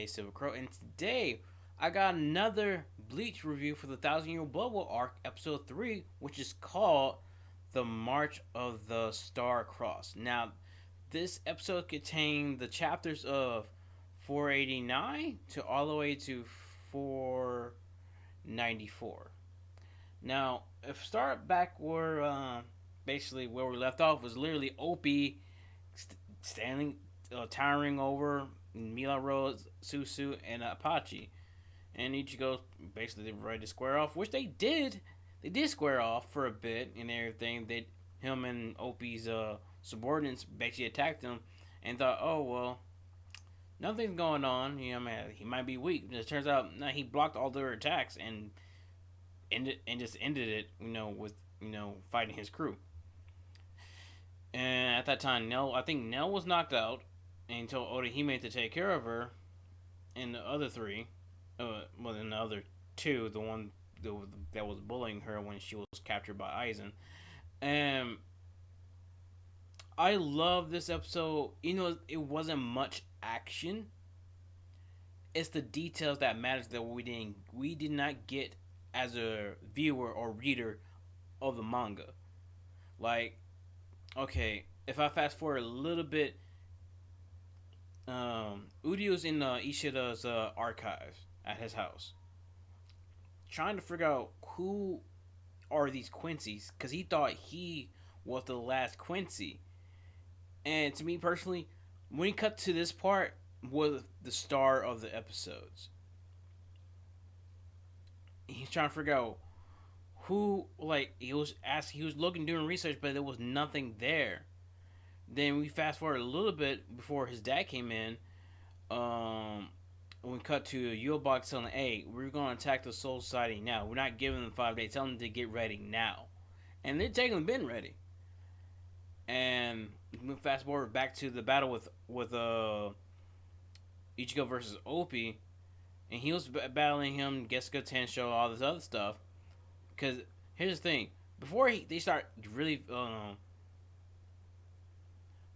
aka Silver Crow, and today I got another Bleach review for the Thousand Year Blood War arc, episode 3, which is called The March of the Star Cross. Now, this episode contained the chapters of 489 to all the way to 494. Now, if start back where basically where we left off was literally Opie standing, towering over Mila Rose, Susu, and Apache, and Ichigo basically they were ready to square off, which they did. They did square off for a bit and everything. That him and Opie's subordinates basically attacked him and thought, oh well, nothing's going on. You know, man, he might be weak. And it turns out, no, he blocked all their attacks and just ended it. With fighting his crew. And at that time, I think Nell was knocked out, and he told Orihime to take care of her, and the other three, and the other two, the one that was bullying her when she was captured by Aizen. And I love this episode. It wasn't much action. It's the details that matters that we did not get as a viewer or reader of the manga. Like, okay, if I fast forward a little bit, Udio's in Ishida's archive at his house, trying to figure out who are these Quincy's, because he thought he was the last Quincy. And to me personally, when he cut to this part, was the star of the episodes. He's trying to figure out who, like, he was looking, doing research, but there was nothing there. Then we fast forward a little bit before his dad came in. We cut to Yulbach telling, hey, we're going to attack the Soul Society now. We're not giving them 5 days. Tell them to get ready now. And they've technically been ready. And we fast forward back to the battle with Ichigo versus Opie. And he was battling him, Gesuga Tensho, all this other stuff. Because here's the thing. Before they start really...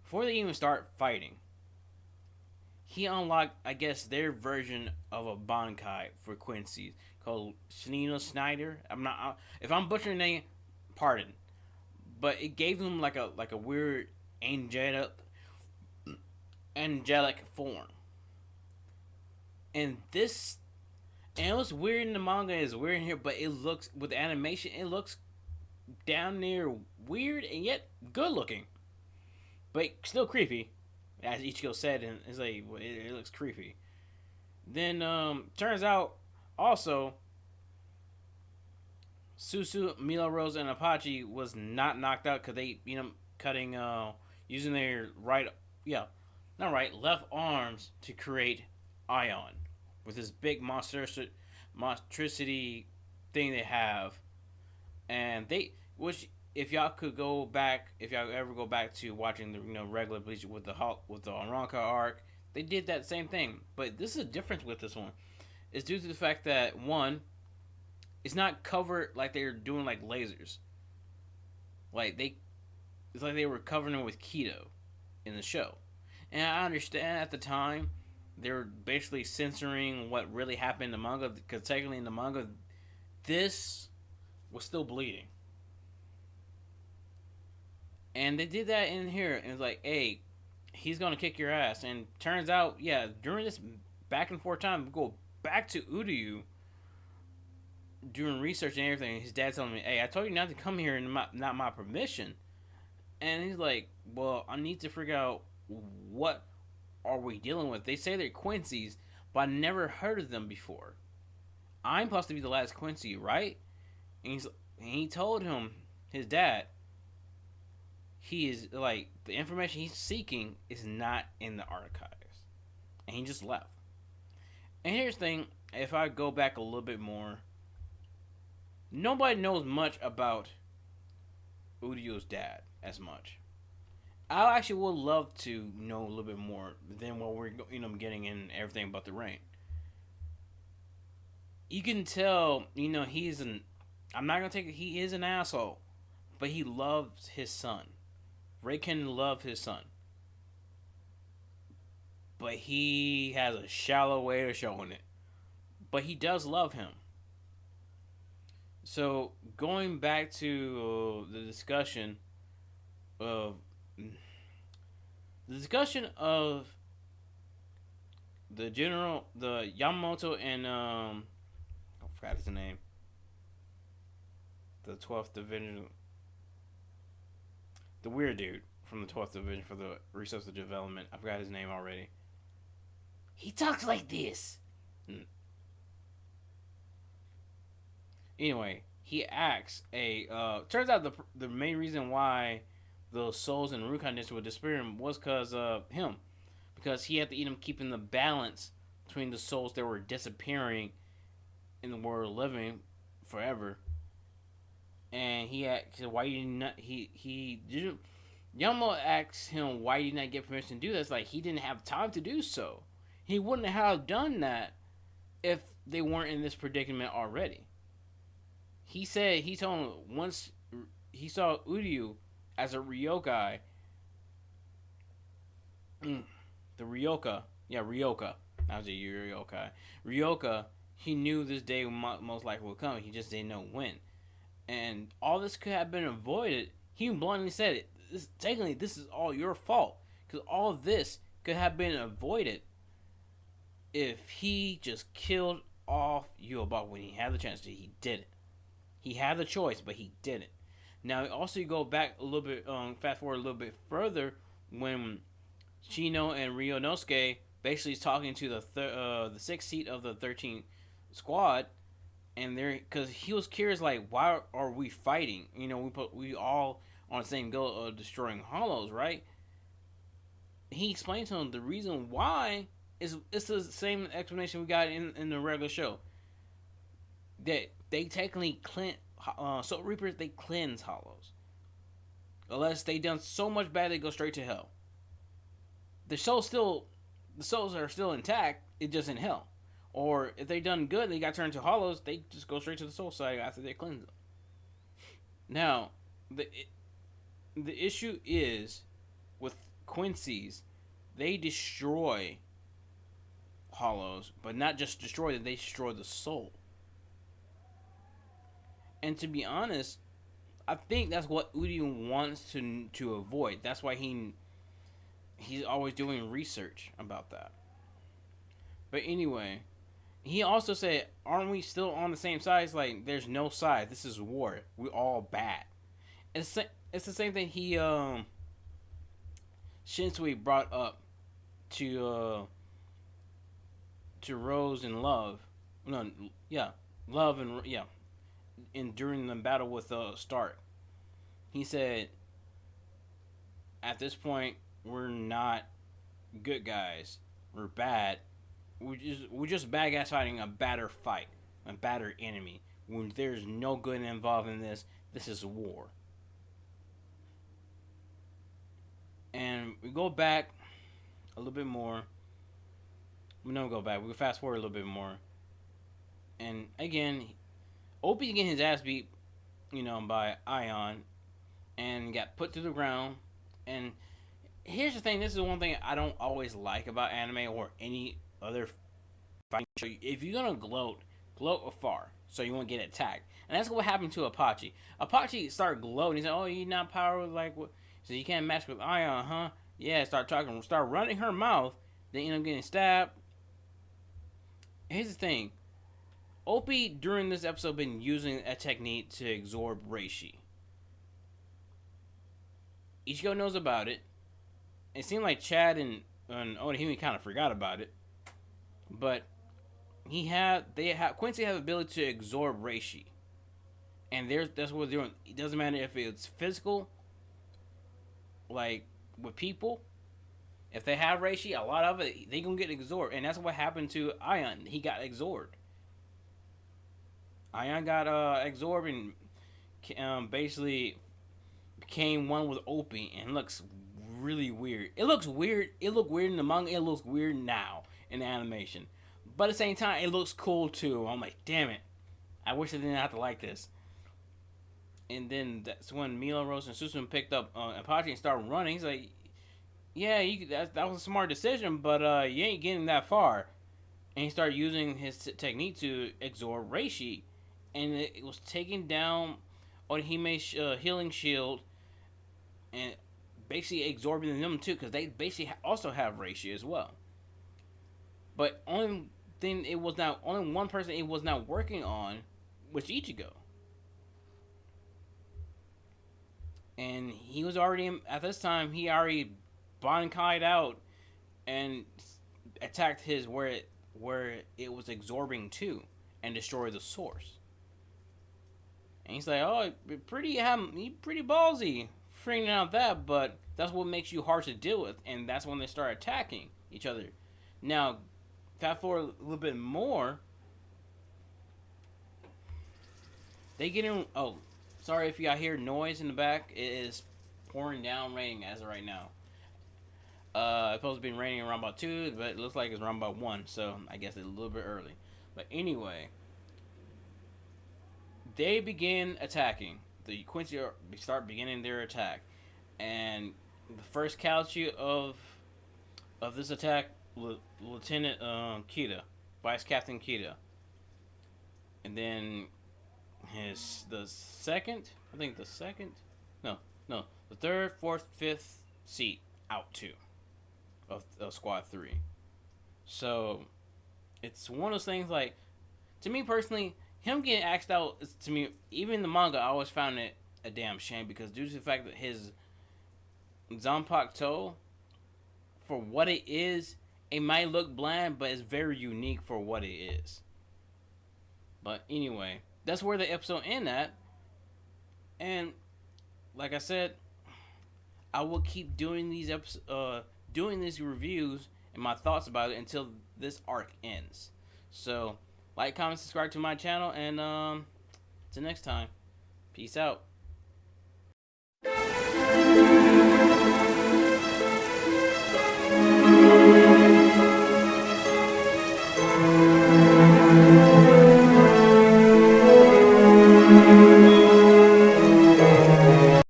before they even start fighting, he unlocked, I guess, their version of a Bankai for Quincy called Shinino Snyder. If I'm butchering the name, pardon. But it gave him like a weird angelic form. And it was weird in the manga, it's weird in here, but it looks, with the animation, it looks down near weird and yet good looking. But still creepy, as Ichigo said, and it's like, it looks creepy. Then, turns out, also, Susu, Mila Rose, and Apache was not knocked out because they, cutting, using their left arms to create Ion. With this big monstrosity thing they have. And if y'all ever go back to watching the regular Bleach with the Aranka arc, they did that same thing. But this is a difference with this one. It's due to the fact that, one, it's not covered like they're doing like lasers. It's like they were covering it with keto in the show. And I understand at the time they were basically censoring what really happened in the manga, because technically in the manga, this was still bleeding. And they did that in here, and it's like, hey, he's gonna kick your ass. And turns out, yeah, during this back and forth time, we go back to Uryu doing research and everything. His dad telling me, hey, I told you not to come here and not my permission. And he's like, well, I need to figure out what are we dealing with. They say they're Quincy's, but I never heard of them before. I'm supposed to be the last Quincy, right? And he told him, his dad, he is like, the information he's seeking is not in the archives. And he just left. And here's the thing, if I go back a little bit more, nobody knows much about Udio's dad as much. I actually would love to know a little bit more than what we're getting in everything about the rain. You can tell, he's an... I'm not going to take it, he is an asshole. But he loves his son. Ray can love his son. but he has a shallow way of showing it. But he does love him. So going back to of the discussion of the Yamamoto and I forgot his name, the 12th Division, the weird dude from the 12th Division for the Research and Development. I forgot his name already. He talks like this. Anyway, he acts a. Turns out the main reason why those souls in Rukan were disappearing was because of him, because he had to eat them, keeping the balance between the souls that were disappearing in the world living forever. And he asked why he did not he didn't. Yamo asked him why he did not get permission to do this. Like he didn't have time to do so. He wouldn't have done that if they weren't in this predicament already. He told him once he saw Uryu as a Ryokai, the Ryoka, yeah, Ryoka, that was a Ryokai, Ryoka, he knew this day most likely would come. He just didn't know when. And all this could have been avoided. He bluntly said it. Technically, this is all your fault. Because all of this could have been avoided if he just killed off Yuobak when he had the chance to. He didn't. He had the choice, but he didn't. Now, also, you go back a little bit, fast forward a little bit further, when Shino and Ryonosuke basically is talking to the sixth seat of the 13th squad, and they're because he was curious, like, why are we fighting? You know, we all on the same goal of destroying Hollows, right? He explained to him the reason why is it's the same explanation we got in the regular show. That they technically cleanse Soul Reapers, they cleanse Hollows. Unless they done so much bad they go straight to hell. The souls are still intact, it's just in hell. Or if they done good, they got turned to Hollows, they just go straight to the soul side after they cleanse them. Now, the issue is with Quincy's, they destroy Hollows, but not just destroy them, they destroy the soul. And to be honest, I think that's what Udi wants to avoid. That's why he's always doing research about that. But anyway, he also said, "Aren't we still on the same side?" It's like there's no side. This is war. We're all bad. It's the same thing Shinsui brought up to Rose and Love. No, yeah, Love and yeah. During the battle with Stark, he said, "At this point, we're not good guys. We're bad. We're just bad guys fighting a badder fight, a badder enemy. When there's no good involved in this, this is war." And we go back a little bit more. We don't go back. We fast forward a little bit more. And again, Opie getting his ass beat, by Ion, and got put to the ground. And here's the thing: this is one thing I don't always like about anime or any other fighting show. If you're gonna gloat afar, so you won't get attacked. And that's what happened to Apache. Apache started gloating. He said, "Oh, you're not powered like what? So you can't match with Ion, huh?" Yeah, start running her mouth. Then end up getting stabbed. Here's the thing: Opie during this episode been using a technique to absorb Reishi. Ichigo knows about it. It seemed like Chad and Onihime kind of forgot about it, but Quincy have the ability to absorb Reishi, and that's what they're doing. It doesn't matter if it's physical, like with people. If they have Reishi, a lot of it they gonna get absorbed, and that's what happened to Ion. He got absorbed. Ion got absorbed and basically became one with Opie, and looks really weird. It looks weird. It looked weird in the manga. It looks weird now in the animation. But at the same time, it looks cool too. I'm like, damn it. I wish I didn't have to like this. And then that's when Mila, Rose, and Susan picked up Apache and started running. He's like, Yeah, that was a smart decision, but you ain't getting that far. And he started using his technique to absorb Reishi, and it was taking down Orihime's healing shield and basically absorbing them too, because they basically also have Reishi as well. But only one person it was not working on was Ichigo, and he was already at this time he already Bankai'd out and attacked his where it was absorbing to and destroy the source. And he's like, "Oh, he pretty ballsy, figuring out that, but that's what makes you hard to deal with." And that's when they start attacking each other. Now, fast forward a little bit more, they get in. Oh, sorry if y'all hear noise in the back. It is pouring down, raining as of right now. It's supposed to be raining around about 2, but it looks like it's around about 1, so I guess it's a little bit early. But anyway, they begin attacking. The Quincy start beginning their attack, and the first casualty of this attack, Lieutenant Kita, Vice Captain Kita, and then the second, I think the second, no, the third, fourth, fifth seat out too of Squad 3. So it's one of those things like, to me personally, him getting axed out is, to me, even in the manga, I always found it a damn shame because due to the fact that his Zanpakuto, for what it is, it might look bland, but it's very unique for what it is. But anyway, that's where the episode ends at. And like I said, I will keep doing doing these reviews and my thoughts about it until this arc ends. So, like, comment, subscribe to my channel, and till next time, peace out.